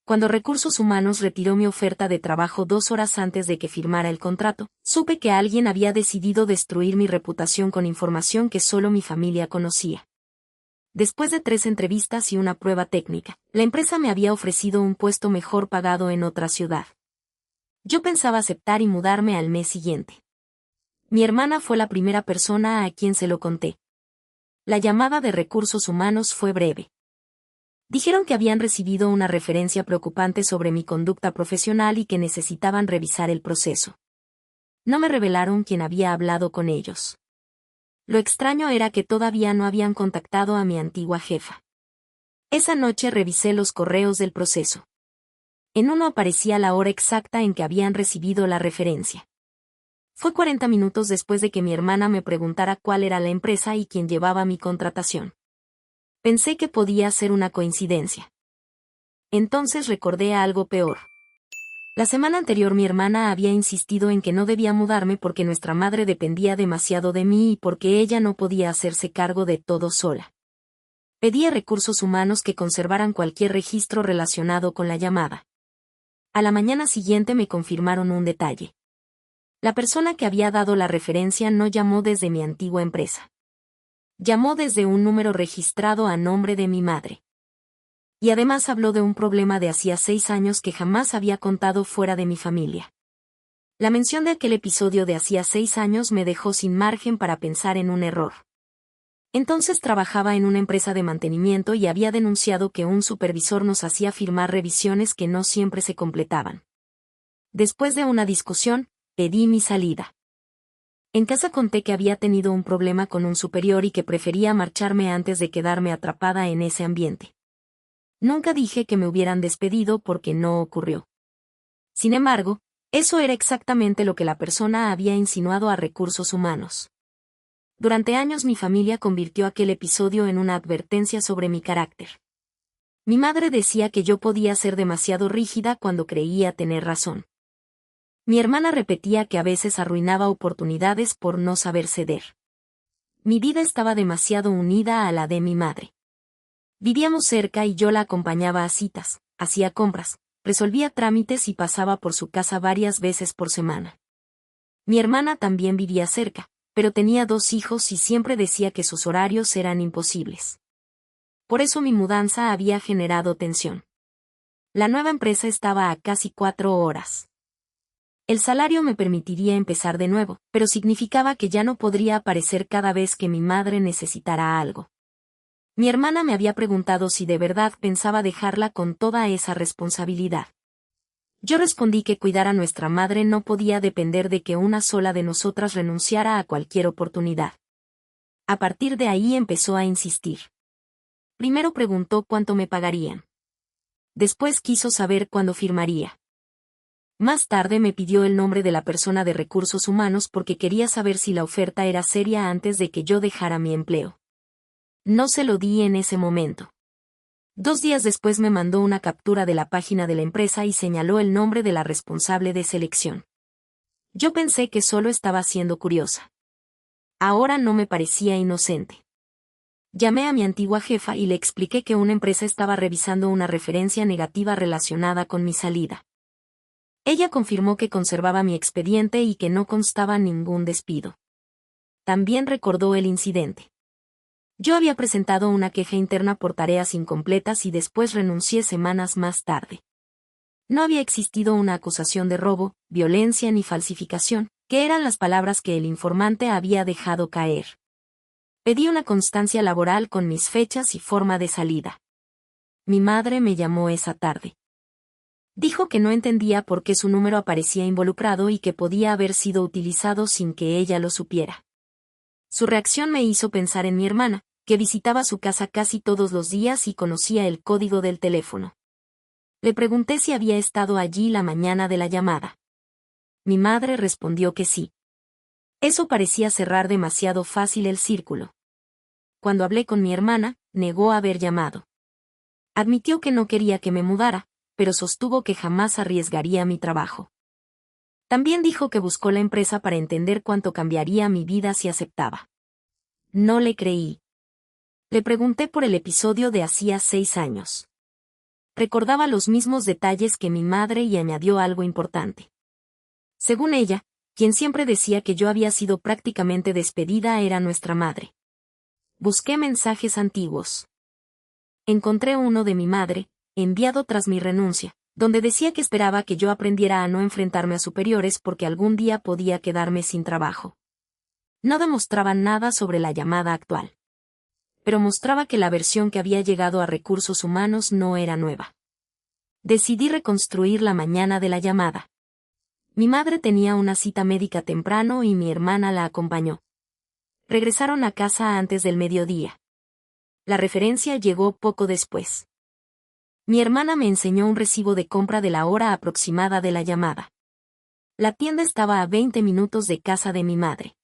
Cuando Recursos Humanos retiró mi oferta de trabajo 2 horas antes de que firmara el contrato, supe que alguien había decidido destruir mi reputación con información que solo mi familia conocía. Después de 3 entrevistas y una prueba técnica, la empresa me había ofrecido un puesto mejor pagado en otra ciudad. Yo pensaba aceptar y mudarme al mes siguiente. Mi hermana fue la primera persona a quien se lo conté. La llamada de Recursos Humanos fue breve. Dijeron que habían recibido una referencia preocupante sobre mi conducta profesional y que necesitaban revisar el proceso. No me revelaron quién había hablado con ellos. Lo extraño era que todavía no habían contactado a mi antigua jefa. Esa noche revisé los correos del proceso. En uno aparecía la hora exacta en que habían recibido la referencia. Fue 40 minutos después de que mi hermana me preguntara cuál era la empresa y quién llevaba mi contratación. Pensé que podía ser una coincidencia. Entonces recordé algo peor. La semana anterior mi hermana había insistido en que no debía mudarme porque nuestra madre dependía demasiado de mí y porque ella no podía hacerse cargo de todo sola. Pedí a Recursos Humanos que conservaran cualquier registro relacionado con la llamada. A la mañana siguiente me confirmaron un detalle. La persona que había dado la referencia no llamó desde mi antigua empresa. Llamó desde un número registrado a nombre de mi madre. Y además habló de un problema de hacía 6 años que jamás había contado fuera de mi familia. La mención de aquel episodio de hacía 6 años me dejó sin margen para pensar en un error. Entonces trabajaba en una empresa de mantenimiento y había denunciado que un supervisor nos hacía firmar revisiones que no siempre se completaban. Después de una discusión, pedí mi salida. En casa conté que había tenido un problema con un superior y que prefería marcharme antes de quedarme atrapada en ese ambiente. Nunca dije que me hubieran despedido porque no ocurrió. Sin embargo, eso era exactamente lo que la persona había insinuado a Recursos Humanos. Durante años mi familia convirtió aquel episodio en una advertencia sobre mi carácter. Mi madre decía que yo podía ser demasiado rígida cuando creía tener razón. Mi hermana repetía que a veces arruinaba oportunidades por no saber ceder. Mi vida estaba demasiado unida a la de mi madre. Vivíamos cerca y yo la acompañaba a citas, hacía compras, resolvía trámites y pasaba por su casa varias veces por semana. Mi hermana también vivía cerca, pero tenía 2 hijos y siempre decía que sus horarios eran imposibles. Por eso mi mudanza había generado tensión. La nueva empresa estaba a casi 4 horas. El salario me permitiría empezar de nuevo, pero significaba que ya no podría aparecer cada vez que mi madre necesitara algo. Mi hermana me había preguntado si de verdad pensaba dejarla con toda esa responsabilidad. Yo respondí que cuidar a nuestra madre no podía depender de que una sola de nosotras renunciara a cualquier oportunidad. A partir de ahí empezó a insistir. Primero preguntó cuánto me pagarían. Después quiso saber cuándo firmaría. Más tarde me pidió el nombre de la persona de Recursos Humanos porque quería saber si la oferta era seria antes de que yo dejara mi empleo. No se lo di en ese momento. 2 días después me mandó una captura de la página de la empresa y señaló el nombre de la responsable de selección. Yo pensé que solo estaba siendo curiosa. Ahora no me parecía inocente. Llamé a mi antigua jefa y le expliqué que una empresa estaba revisando una referencia negativa relacionada con mi salida. Ella confirmó que conservaba mi expediente y que no constaba ningún despido. También recordó el incidente. Yo había presentado una queja interna por tareas incompletas y después renuncié semanas más tarde. No había existido una acusación de robo, violencia ni falsificación, que eran las palabras que el informante había dejado caer. Pedí una constancia laboral con mis fechas y forma de salida. Mi madre me llamó esa tarde. Dijo que no entendía por qué su número aparecía involucrado y que podía haber sido utilizado sin que ella lo supiera. Su reacción me hizo pensar en mi hermana, que visitaba su casa casi todos los días y conocía el código del teléfono. Le pregunté si había estado allí la mañana de la llamada. Mi madre respondió que sí. Eso parecía cerrar demasiado fácil el círculo. Cuando hablé con mi hermana, negó haber llamado. Admitió que no quería que me mudara, pero sostuvo que jamás arriesgaría mi trabajo. También dijo que buscó la empresa para entender cuánto cambiaría mi vida si aceptaba. No le creí. Le pregunté por el episodio de hacía 6 años. Recordaba los mismos detalles que mi madre y añadió algo importante. Según ella, quien siempre decía que yo había sido prácticamente despedida era nuestra madre. Busqué mensajes antiguos. Encontré uno de mi madre, enviado tras mi renuncia, donde decía que esperaba que yo aprendiera a no enfrentarme a superiores porque algún día podía quedarme sin trabajo. No demostraba nada sobre la llamada actual. Pero mostraba que la versión que había llegado a recursos humanos no era nueva. Decidí reconstruir la mañana de la llamada. Mi madre tenía una cita médica temprano y mi hermana la acompañó. Regresaron a casa antes del mediodía. La referencia llegó poco después. Mi hermana me enseñó un recibo de compra de la hora aproximada de la llamada. La tienda estaba a 20 minutos de casa de mi madre.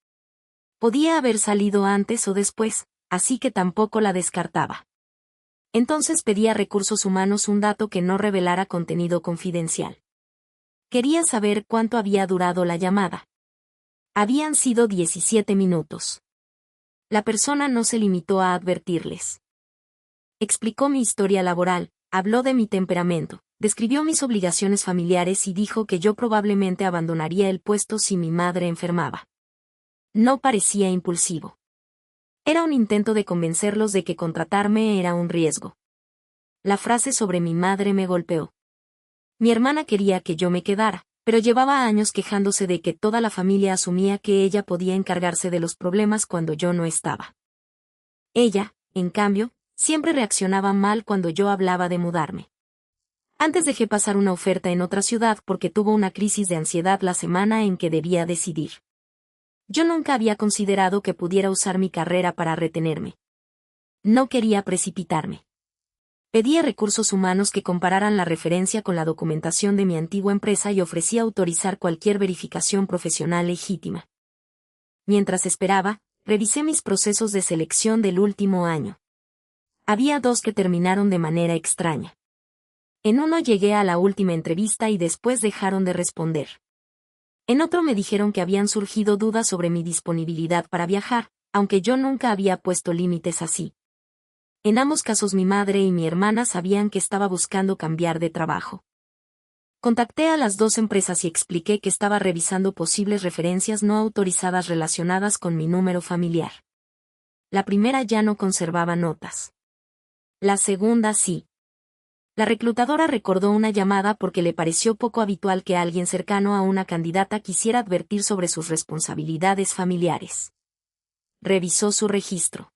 Podía haber salido antes o después, así que tampoco la descartaba. Entonces pedí a Recursos Humanos un dato que no revelara contenido confidencial. Quería saber cuánto había durado la llamada. Habían sido 17 minutos. La persona no se limitó a advertirles. Explicó mi historia laboral, habló de mi temperamento, describió mis obligaciones familiares y dijo que yo probablemente abandonaría el puesto si mi madre enfermaba. No parecía impulsivo. Era un intento de convencerlos de que contratarme era un riesgo. La frase sobre mi madre me golpeó. Mi hermana quería que yo me quedara, pero llevaba años quejándose de que toda la familia asumía que ella podía encargarse de los problemas cuando yo no estaba. Ella, en cambio, siempre reaccionaba mal cuando yo hablaba de mudarme. Antes dejé pasar una oferta en otra ciudad porque tuvo una crisis de ansiedad la semana en que debía decidir. Yo nunca había considerado que pudiera usar mi carrera para retenerme. No quería precipitarme. Pedí a Recursos Humanos que compararan la referencia con la documentación de mi antigua empresa y ofrecí autorizar cualquier verificación profesional legítima. Mientras esperaba, revisé mis procesos de selección del último año. Había 2 que terminaron de manera extraña. En uno llegué a la última entrevista y después dejaron de responder. En otro me dijeron que habían surgido dudas sobre mi disponibilidad para viajar, aunque yo nunca había puesto límites así. En ambos casos mi madre y mi hermana sabían que estaba buscando cambiar de trabajo. Contacté a las 2 empresas y expliqué que estaba revisando posibles referencias no autorizadas relacionadas con mi número familiar. La primera ya no conservaba notas. La segunda sí. La reclutadora recordó una llamada porque le pareció poco habitual que alguien cercano a una candidata quisiera advertir sobre sus responsabilidades familiares. Revisó su registro.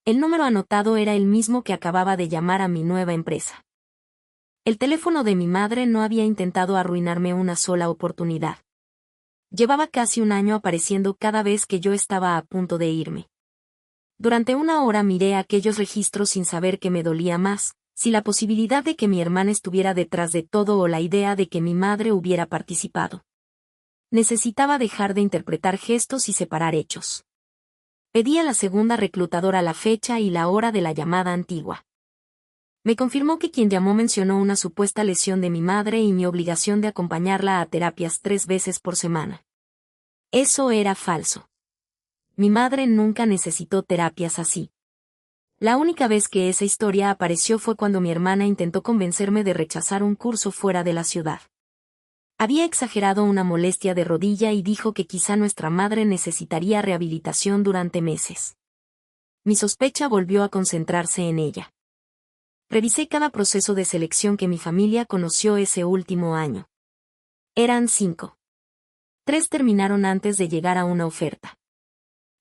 El número anotado era el mismo que acababa de llamar a mi nueva empresa. El teléfono de mi madre no había intentado arruinarme una sola oportunidad. Llevaba casi un año apareciendo cada vez que yo estaba a punto de irme. Durante una hora miré aquellos registros sin saber qué me dolía más, si la posibilidad de que mi hermana estuviera detrás de todo o la idea de que mi madre hubiera participado. Necesitaba dejar de interpretar gestos y separar hechos. Pedí a la segunda reclutadora la fecha y la hora de la llamada antigua. Me confirmó que quien llamó mencionó una supuesta lesión de mi madre y mi obligación de acompañarla a terapias 3 veces por semana. Eso era falso. Mi madre nunca necesitó terapias así. La única vez que esa historia apareció fue cuando mi hermana intentó convencerme de rechazar un curso fuera de la ciudad. Había exagerado una molestia de rodilla y dijo que quizá nuestra madre necesitaría rehabilitación durante meses. Mi sospecha volvió a concentrarse en ella. Revisé cada proceso de selección que mi familia conoció ese último año. Eran 5. 3 terminaron antes de llegar a una oferta.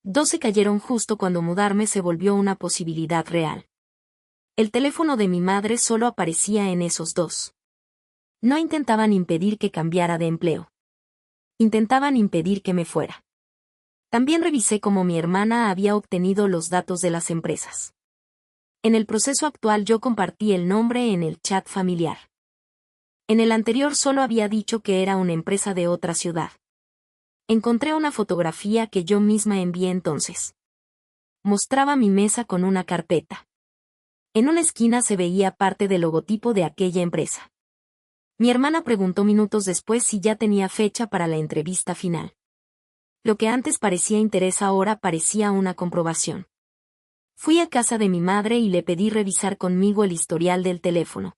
2 se cayeron justo cuando mudarme se volvió una posibilidad real. El teléfono de mi madre solo aparecía en esos 2. No intentaban impedir que cambiara de empleo. Intentaban impedir que me fuera. También revisé cómo mi hermana había obtenido los datos de las empresas. En el proceso actual yo compartí el nombre en el chat familiar. En el anterior solo había dicho que era una empresa de otra ciudad. Encontré una fotografía que yo misma envié entonces. Mostraba mi mesa con una carpeta. En una esquina se veía parte del logotipo de aquella empresa. Mi hermana preguntó minutos después si ya tenía fecha para la entrevista final. Lo que antes parecía interés ahora parecía una comprobación. Fui a casa de mi madre y le pedí revisar conmigo el historial del teléfono.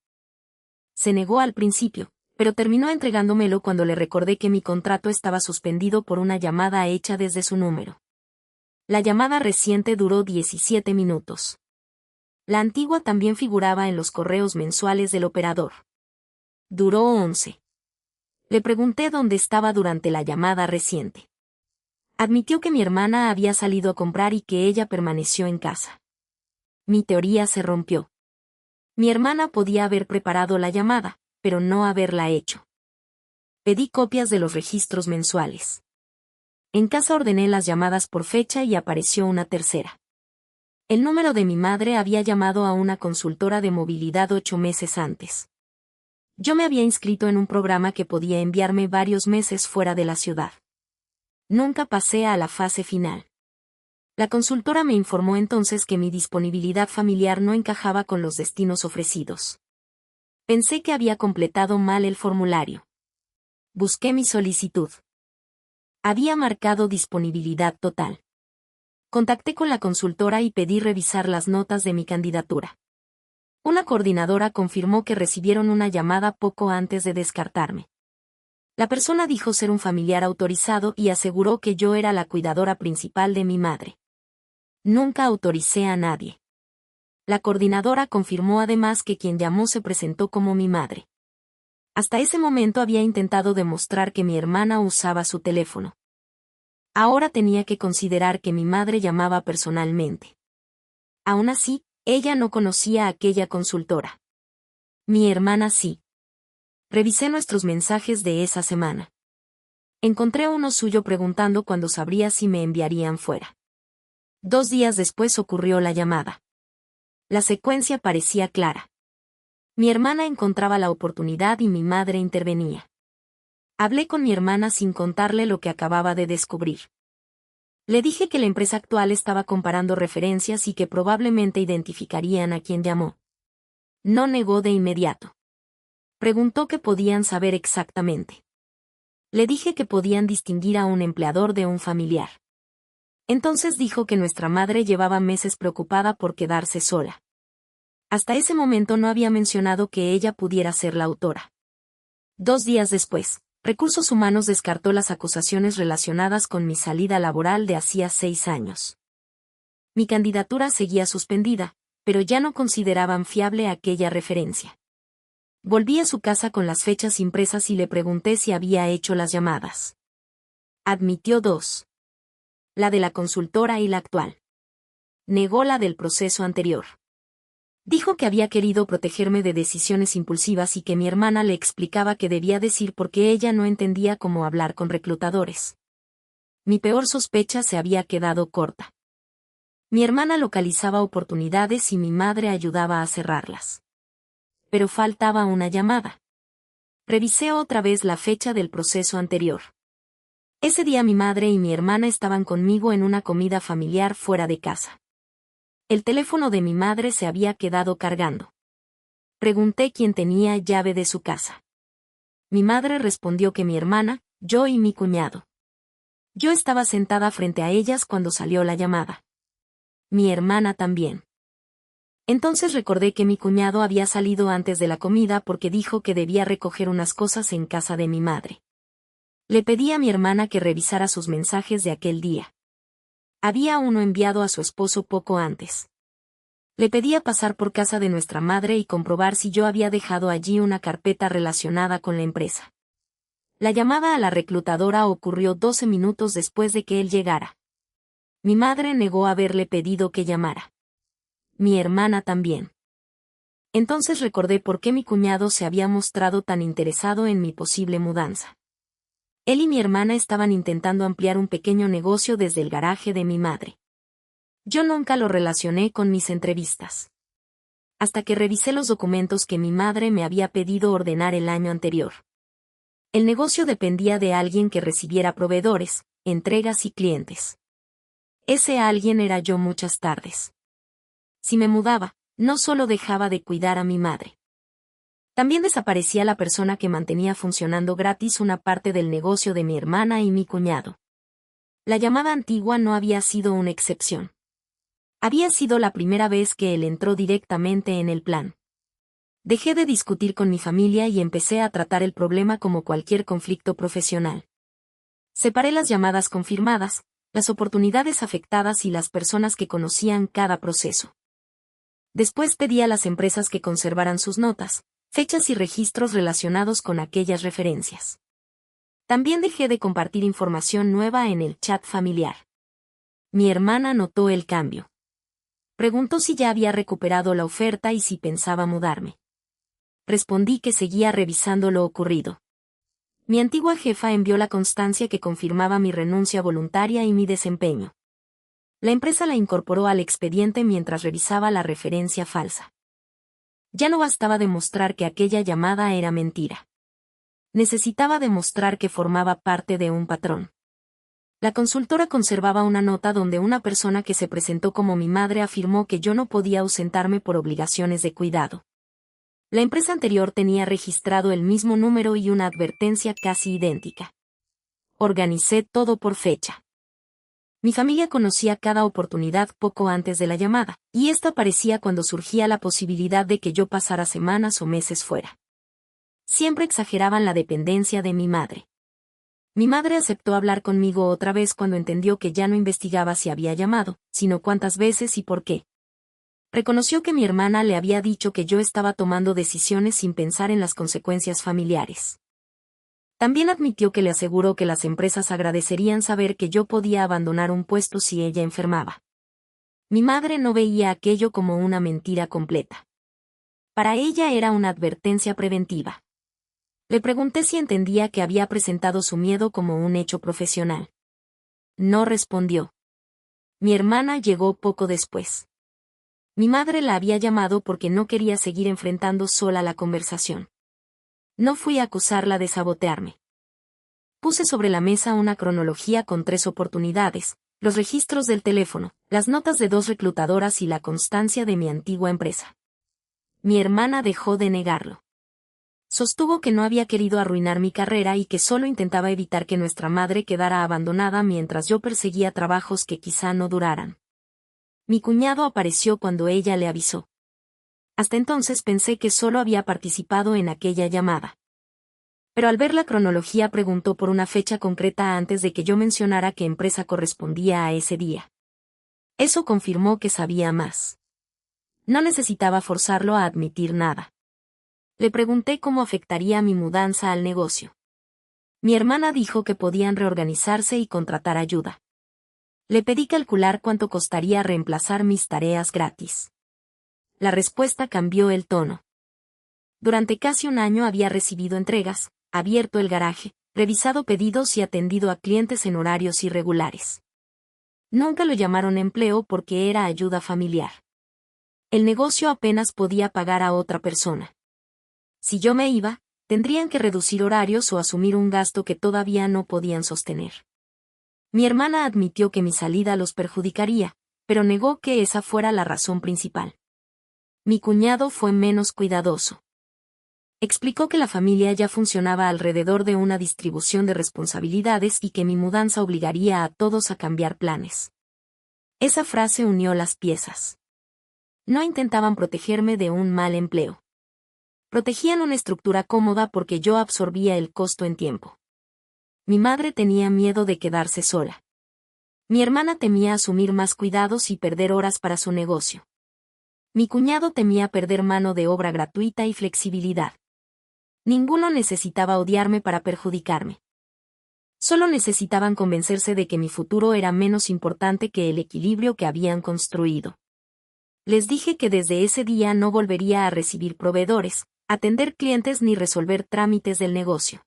Se negó al principio, pero terminó entregándomelo cuando le recordé que mi contrato estaba suspendido por una llamada hecha desde su número. La llamada reciente duró 17 minutos. La antigua también figuraba en los correos mensuales del operador. Duró 11. Le pregunté dónde estaba durante la llamada reciente. Admitió que mi hermana había salido a comprar y que ella permaneció en casa. Mi teoría se rompió. Mi hermana podía haber preparado la llamada, pero no haberla hecho. Pedí copias de los registros mensuales. En casa ordené las llamadas por fecha y apareció una tercera. El número de mi madre había llamado a una consultora de movilidad 8 meses antes. Yo me había inscrito en un programa que podía enviarme varios meses fuera de la ciudad. Nunca pasé a la fase final. La consultora me informó entonces que mi disponibilidad familiar no encajaba con los destinos ofrecidos. Pensé que había completado mal el formulario. Busqué mi solicitud. Había marcado disponibilidad total. Contacté con la consultora y pedí revisar las notas de mi candidatura. Una coordinadora confirmó que recibieron una llamada poco antes de descartarme. La persona dijo ser un familiar autorizado y aseguró que yo era la cuidadora principal de mi madre. Nunca autoricé a nadie. La coordinadora confirmó además que quien llamó se presentó como mi madre. Hasta ese momento había intentado demostrar que mi hermana usaba su teléfono. Ahora tenía que considerar que mi madre llamaba personalmente. Aún así, ella no conocía a aquella consultora. Mi hermana sí. Revisé nuestros mensajes de esa semana. Encontré uno suyo preguntando cuándo sabría si me enviarían fuera. 2 días después ocurrió la llamada. La secuencia parecía clara. Mi hermana encontraba la oportunidad y mi madre intervenía. Hablé con mi hermana sin contarle lo que acababa de descubrir. Le dije que la empresa actual estaba comparando referencias y que probablemente identificarían a quien llamó. No negó de inmediato. Preguntó qué podían saber exactamente. Le dije que podían distinguir a un empleador de un familiar. Entonces dijo que nuestra madre llevaba meses preocupada por quedarse sola. Hasta ese momento no había mencionado que ella pudiera ser la autora. 2 días después, Recursos Humanos descartó las acusaciones relacionadas con mi salida laboral de hacía 6 años. Mi candidatura seguía suspendida, pero ya no consideraban fiable aquella referencia. Volví a su casa con las fechas impresas y le pregunté si había hecho las llamadas. Admitió 2. La de la consultora y la actual. Negó la del proceso anterior. Dijo que había querido protegerme de decisiones impulsivas y que mi hermana le explicaba qué debía decir porque ella no entendía cómo hablar con reclutadores. Mi peor sospecha se había quedado corta. Mi hermana localizaba oportunidades y mi madre ayudaba a cerrarlas. Pero faltaba una llamada. Revisé otra vez la fecha del proceso anterior. Ese día mi madre y mi hermana estaban conmigo en una comida familiar fuera de casa. El teléfono de mi madre se había quedado cargando. Pregunté quién tenía llave de su casa. Mi madre respondió que mi hermana, yo y mi cuñado. Yo estaba sentada frente a ellas cuando salió la llamada. Mi hermana también. Entonces recordé que mi cuñado había salido antes de la comida porque dijo que debía recoger unas cosas en casa de mi madre. Le pedí a mi hermana que revisara sus mensajes de aquel día. Había uno enviado a su esposo poco antes. Le pedía pasar por casa de nuestra madre y comprobar si yo había dejado allí una carpeta relacionada con la empresa. La llamada a la reclutadora ocurrió 12 minutos después de que él llegara. Mi madre negó haberle pedido que llamara. Mi hermana también. Entonces recordé por qué mi cuñado se había mostrado tan interesado en mi posible mudanza. Él y mi hermana estaban intentando ampliar un pequeño negocio desde el garaje de mi madre. Yo nunca lo relacioné con mis entrevistas. Hasta que revisé los documentos que mi madre me había pedido ordenar el año anterior. El negocio dependía de alguien que recibiera proveedores, entregas y clientes. Ese alguien era yo muchas tardes. Si me mudaba, no solo dejaba de cuidar a mi madre. También desaparecía la persona que mantenía funcionando gratis una parte del negocio de mi hermana y mi cuñado. La llamada antigua no había sido una excepción. Había sido la primera vez que él entró directamente en el plan. Dejé de discutir con mi familia y empecé a tratar el problema como cualquier conflicto profesional. Separé las llamadas confirmadas, las oportunidades afectadas y las personas que conocían cada proceso. Después pedí a las empresas que conservaran sus notas, fechas y registros relacionados con aquellas referencias. También dejé de compartir información nueva en el chat familiar. Mi hermana notó el cambio. Preguntó si ya había recuperado la oferta y si pensaba mudarme. Respondí que seguía revisando lo ocurrido. Mi antigua jefa envió la constancia que confirmaba mi renuncia voluntaria y mi desempeño. La empresa la incorporó al expediente mientras revisaba la referencia falsa. Ya no bastaba demostrar que aquella llamada era mentira. Necesitaba demostrar que formaba parte de un patrón. La consultora conservaba una nota donde una persona que se presentó como mi madre afirmó que yo no podía ausentarme por obligaciones de cuidado. La empresa anterior tenía registrado el mismo número y una advertencia casi idéntica. Organicé todo por fecha. Mi familia conocía cada oportunidad poco antes de la llamada, y esta aparecía cuando surgía la posibilidad de que yo pasara semanas o meses fuera. Siempre exageraban la dependencia de mi madre. Mi madre aceptó hablar conmigo otra vez cuando entendió que ya no investigaba si había llamado, sino cuántas veces y por qué. Reconoció que mi hermana le había dicho que yo estaba tomando decisiones sin pensar en las consecuencias familiares. También admitió que le aseguró que las empresas agradecerían saber que yo podía abandonar un puesto si ella enfermaba. Mi madre no veía aquello como una mentira completa. Para ella era una advertencia preventiva. Le pregunté si entendía que había presentado su miedo como un hecho profesional. No respondió. Mi hermana llegó poco después. Mi madre la había llamado porque no quería seguir enfrentando sola la conversación. No fui a acusarla de sabotearme. Puse sobre la mesa una cronología con 3 oportunidades, los registros del teléfono, las notas de 2 reclutadoras y la constancia de mi antigua empresa. Mi hermana dejó de negarlo. Sostuvo que no había querido arruinar mi carrera y que solo intentaba evitar que nuestra madre quedara abandonada mientras yo perseguía trabajos que quizá no duraran. Mi cuñado apareció cuando ella le avisó. Hasta entonces pensé que solo había participado en aquella llamada. Pero al ver la cronología preguntó por una fecha concreta antes de que yo mencionara qué empresa correspondía a ese día. Eso confirmó que sabía más. No necesitaba forzarlo a admitir nada. Le pregunté cómo afectaría mi mudanza al negocio. Mi hermana dijo que podían reorganizarse y contratar ayuda. Le pedí calcular cuánto costaría reemplazar mis tareas gratis. La respuesta cambió el tono. Durante casi un año había recibido entregas, abierto el garaje, revisado pedidos y atendido a clientes en horarios irregulares. Nunca lo llamaron empleo porque era ayuda familiar. El negocio apenas podía pagar a otra persona. Si yo me iba, tendrían que reducir horarios o asumir un gasto que todavía no podían sostener. Mi hermana admitió que mi salida los perjudicaría, pero negó que esa fuera la razón principal. Mi cuñado fue menos cuidadoso. Explicó que la familia ya funcionaba alrededor de una distribución de responsabilidades y que mi mudanza obligaría a todos a cambiar planes. Esa frase unió las piezas. No intentaban protegerme de un mal empleo. Protegían una estructura cómoda porque yo absorbía el costo en tiempo. Mi madre tenía miedo de quedarse sola. Mi hermana temía asumir más cuidados y perder horas para su negocio. Mi cuñado temía perder mano de obra gratuita y flexibilidad. Ninguno necesitaba odiarme para perjudicarme. Solo necesitaban convencerse de que mi futuro era menos importante que el equilibrio que habían construido. Les dije que desde ese día no volvería a recibir proveedores, atender clientes ni resolver trámites del negocio.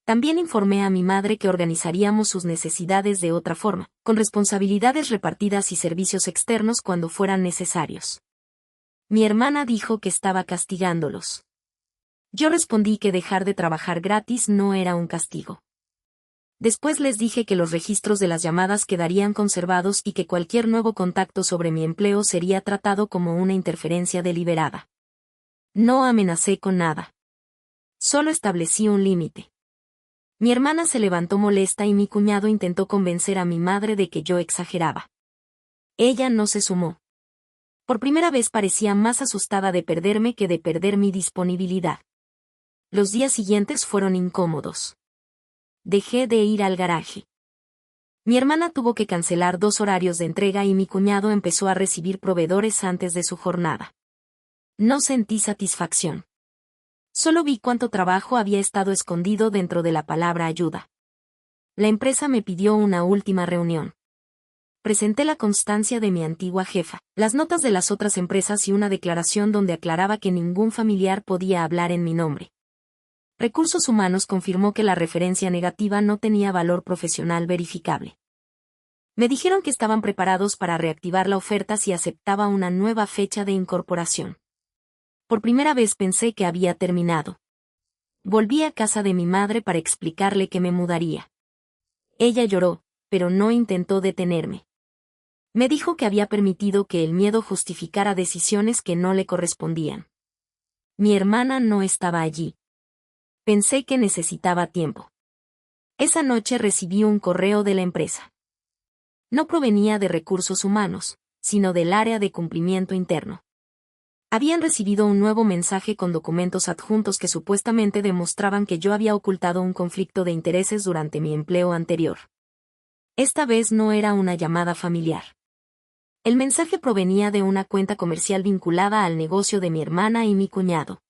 También informé a mi madre que organizaríamos sus necesidades de otra forma, con responsabilidades repartidas y servicios externos cuando fueran necesarios. Mi hermana dijo que estaba castigándolos. Yo respondí que dejar de trabajar gratis no era un castigo. Después les dije que los registros de las llamadas quedarían conservados y que cualquier nuevo contacto sobre mi empleo sería tratado como una interferencia deliberada. No amenacé con nada. Solo establecí un límite. Mi hermana se levantó molesta y mi cuñado intentó convencer a mi madre de que yo exageraba. Ella no se sumó. Por primera vez parecía más asustada de perderme que de perder mi disponibilidad. Los días siguientes fueron incómodos. Dejé de ir al garaje. Mi hermana tuvo que cancelar 2 horarios de entrega y mi cuñado empezó a recibir proveedores antes de su jornada. No sentí satisfacción. Solo vi cuánto trabajo había estado escondido dentro de la palabra ayuda. La empresa me pidió una última reunión. Presenté la constancia de mi antigua jefa, las notas de las otras empresas y una declaración donde aclaraba que ningún familiar podía hablar en mi nombre. Recursos Humanos confirmó que la referencia negativa no tenía valor profesional verificable. Me dijeron que estaban preparados para reactivar la oferta si aceptaba una nueva fecha de incorporación. Por primera vez pensé que había terminado. Volví a casa de mi madre para explicarle que me mudaría. Ella lloró, pero no intentó detenerme. Me dijo que había permitido que el miedo justificara decisiones que no le correspondían. Mi hermana no estaba allí. Pensé que necesitaba tiempo. Esa noche recibí un correo de la empresa. No provenía de Recursos Humanos, sino del área de cumplimiento interno. Habían recibido un nuevo mensaje con documentos adjuntos que supuestamente demostraban que yo había ocultado un conflicto de intereses durante mi empleo anterior. Esta vez no era una llamada familiar. El mensaje provenía de una cuenta comercial vinculada al negocio de mi hermana y mi cuñado.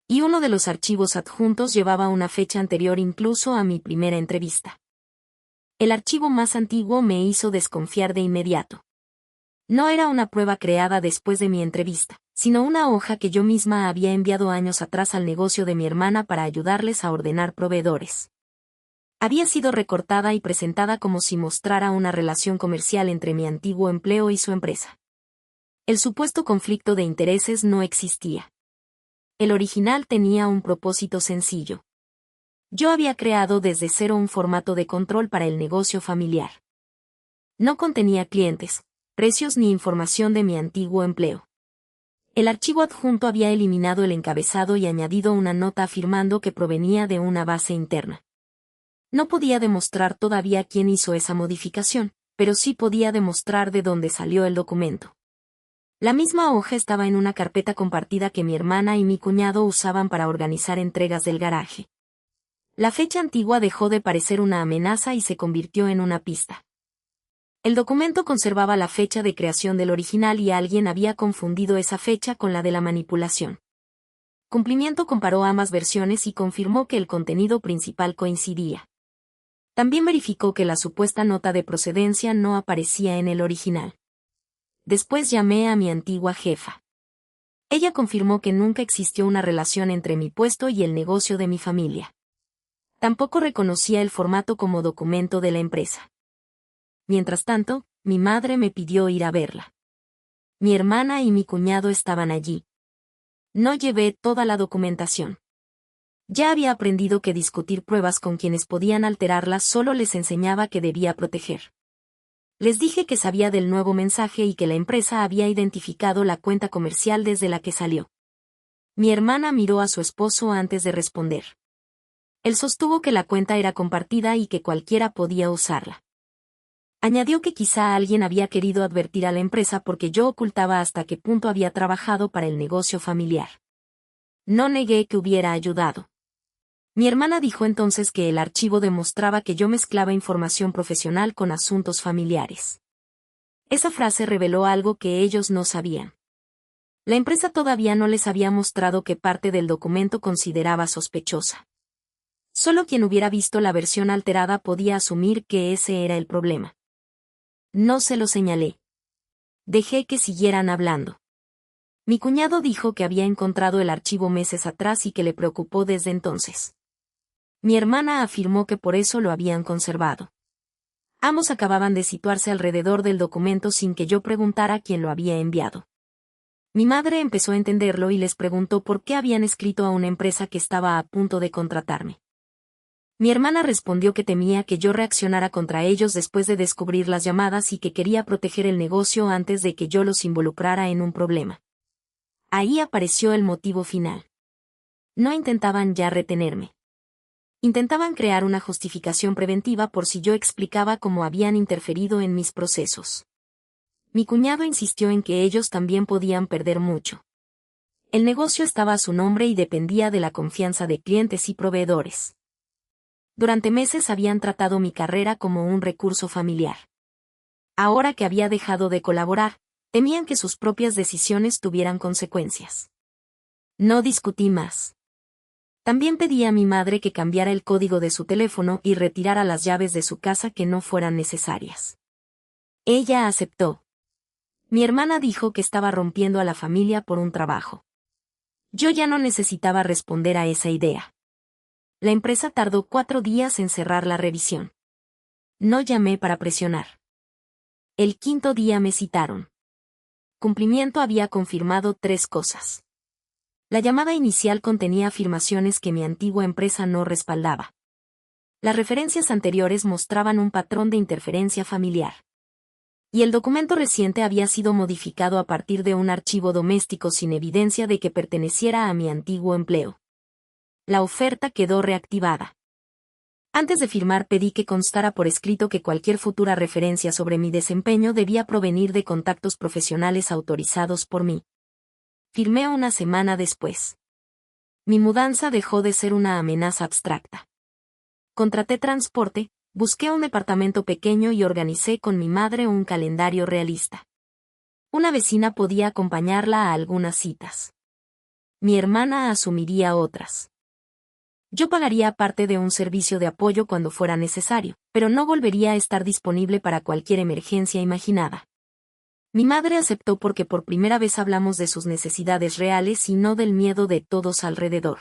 Y uno de los archivos adjuntos llevaba una fecha anterior incluso a mi primera entrevista. El archivo más antiguo me hizo desconfiar de inmediato. No era una prueba creada después de mi entrevista, sino una hoja que yo misma había enviado años atrás al negocio de mi hermana para ayudarles a ordenar proveedores. Había sido recortada y presentada como si mostrara una relación comercial entre mi antiguo empleo y su empresa. El supuesto conflicto de intereses no existía. El original tenía un propósito sencillo. Yo había creado desde cero un formato de control para el negocio familiar. No contenía clientes, precios ni información de mi antiguo empleo. El archivo adjunto había eliminado el encabezado y añadido una nota afirmando que provenía de una base interna. No podía demostrar todavía quién hizo esa modificación, pero sí podía demostrar de dónde salió el documento. La misma hoja estaba en una carpeta compartida que mi hermana y mi cuñado usaban para organizar entregas del garaje. La fecha antigua dejó de parecer una amenaza y se convirtió en una pista. El documento conservaba la fecha de creación del original y alguien había confundido esa fecha con la de la manipulación. Cumplimiento comparó ambas versiones y confirmó que el contenido principal coincidía. También verificó que la supuesta nota de procedencia no aparecía en el original. Después llamé a mi antigua jefa. Ella confirmó que nunca existió una relación entre mi puesto y el negocio de mi familia. Tampoco reconocía el formato como documento de la empresa. Mientras tanto, mi madre me pidió ir a verla. Mi hermana y mi cuñado estaban allí. No llevé toda la documentación. Ya había aprendido que discutir pruebas con quienes podían alterarlas solo les enseñaba que debía proteger. Les dije que sabía del nuevo mensaje y que la empresa había identificado la cuenta comercial desde la que salió. Mi hermana miró a su esposo antes de responder. Él sostuvo que la cuenta era compartida y que cualquiera podía usarla. Añadió que quizá alguien había querido advertir a la empresa porque yo ocultaba hasta qué punto había trabajado para el negocio familiar. No negué que hubiera ayudado. Mi hermana dijo entonces que el archivo demostraba que yo mezclaba información profesional con asuntos familiares. Esa frase reveló algo que ellos no sabían. La empresa todavía no les había mostrado qué parte del documento consideraba sospechosa. Solo quien hubiera visto la versión alterada podía asumir que ese era el problema. No se lo señalé. Dejé que siguieran hablando. Mi cuñado dijo que había encontrado el archivo meses atrás y que le preocupó desde entonces. Mi hermana afirmó que por eso lo habían conservado. Ambos acababan de situarse alrededor del documento sin que yo preguntara quién lo había enviado. Mi madre empezó a entenderlo y les preguntó por qué habían escrito a una empresa que estaba a punto de contratarme. Mi hermana respondió que temía que yo reaccionara contra ellos después de descubrir las llamadas y que quería proteger el negocio antes de que yo los involucrara en un problema. Ahí apareció el motivo final. No intentaban ya retenerme. Intentaban crear una justificación preventiva por si yo explicaba cómo habían interferido en mis procesos. Mi cuñado insistió en que ellos también podían perder mucho. El negocio estaba a su nombre y dependía de la confianza de clientes y proveedores. Durante meses habían tratado mi carrera como un recurso familiar. Ahora que había dejado de colaborar, temían que sus propias decisiones tuvieran consecuencias. No discutí más. También pedí a mi madre que cambiara el código de su teléfono y retirara las llaves de su casa que no fueran necesarias. Ella aceptó. Mi hermana dijo que estaba rompiendo a la familia por un trabajo. Yo ya no necesitaba responder a esa idea. La empresa tardó 4 días en cerrar la revisión. No llamé para presionar. El 5.º día me citaron. Cumplimiento había confirmado 3 cosas. La llamada inicial contenía afirmaciones que mi antigua empresa no respaldaba. Las referencias anteriores mostraban un patrón de interferencia familiar. Y el documento reciente había sido modificado a partir de un archivo doméstico sin evidencia de que perteneciera a mi antiguo empleo. La oferta quedó reactivada. Antes de firmar pedí que constara por escrito que cualquier futura referencia sobre mi desempeño debía provenir de contactos profesionales autorizados por mí. Firmé una semana después. Mi mudanza dejó de ser una amenaza abstracta. Contraté transporte, busqué un departamento pequeño y organicé con mi madre un calendario realista. Una vecina podía acompañarla a algunas citas. Mi hermana asumiría otras. Yo pagaría parte de un servicio de apoyo cuando fuera necesario, pero no volvería a estar disponible para cualquier emergencia imaginada. Mi madre aceptó porque por primera vez hablamos de sus necesidades reales y no del miedo de todos alrededor.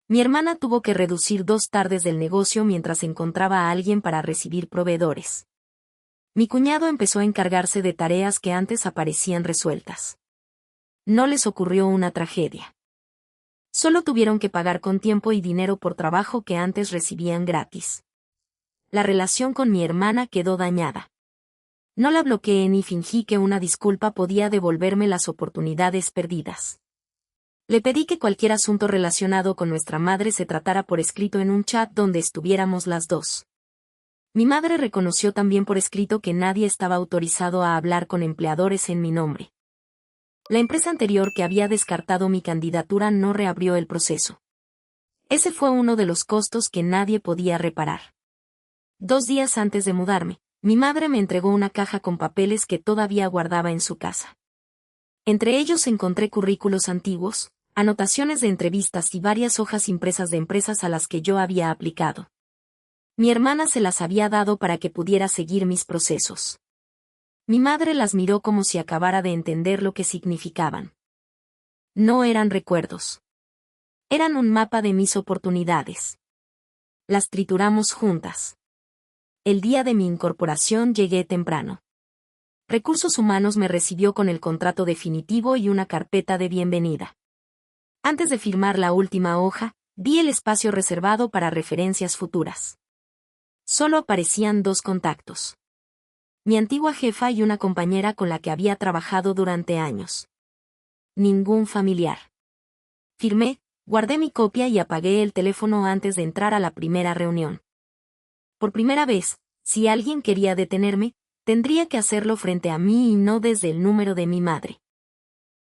Mi hermana tuvo que reducir 2 tardes del negocio mientras encontraba a alguien para recibir proveedores. Mi cuñado empezó a encargarse de tareas que antes aparecían resueltas. No les ocurrió una tragedia. Solo tuvieron que pagar con tiempo y dinero por trabajo que antes recibían gratis. La relación con mi hermana quedó dañada. No la bloqueé ni fingí que una disculpa podía devolverme las oportunidades perdidas. Le pedí que cualquier asunto relacionado con nuestra madre se tratara por escrito en un chat donde estuviéramos las dos. Mi madre reconoció también por escrito que nadie estaba autorizado a hablar con empleadores en mi nombre. La empresa anterior que había descartado mi candidatura no reabrió el proceso. Ese fue uno de los costos que nadie podía reparar. 2 días antes de mudarme, mi madre me entregó una caja con papeles que todavía guardaba en su casa. Entre ellos encontré currículos antiguos, anotaciones de entrevistas y varias hojas impresas de empresas a las que yo había aplicado. Mi hermana se las había dado para que pudiera seguir mis procesos. Mi madre las miró como si acabara de entender lo que significaban. No eran recuerdos. Eran un mapa de mis oportunidades. Las trituramos juntas. El día de mi incorporación llegué temprano. Recursos Humanos me recibió con el contrato definitivo y una carpeta de bienvenida. Antes de firmar la última hoja, vi el espacio reservado para referencias futuras. Solo aparecían 2 contactos. Mi antigua jefa y una compañera con la que había trabajado durante años. Ningún familiar. Firmé, guardé mi copia y apagué el teléfono antes de entrar a la primera reunión. Por primera vez, si alguien quería detenerme, tendría que hacerlo frente a mí y no desde el número de mi madre.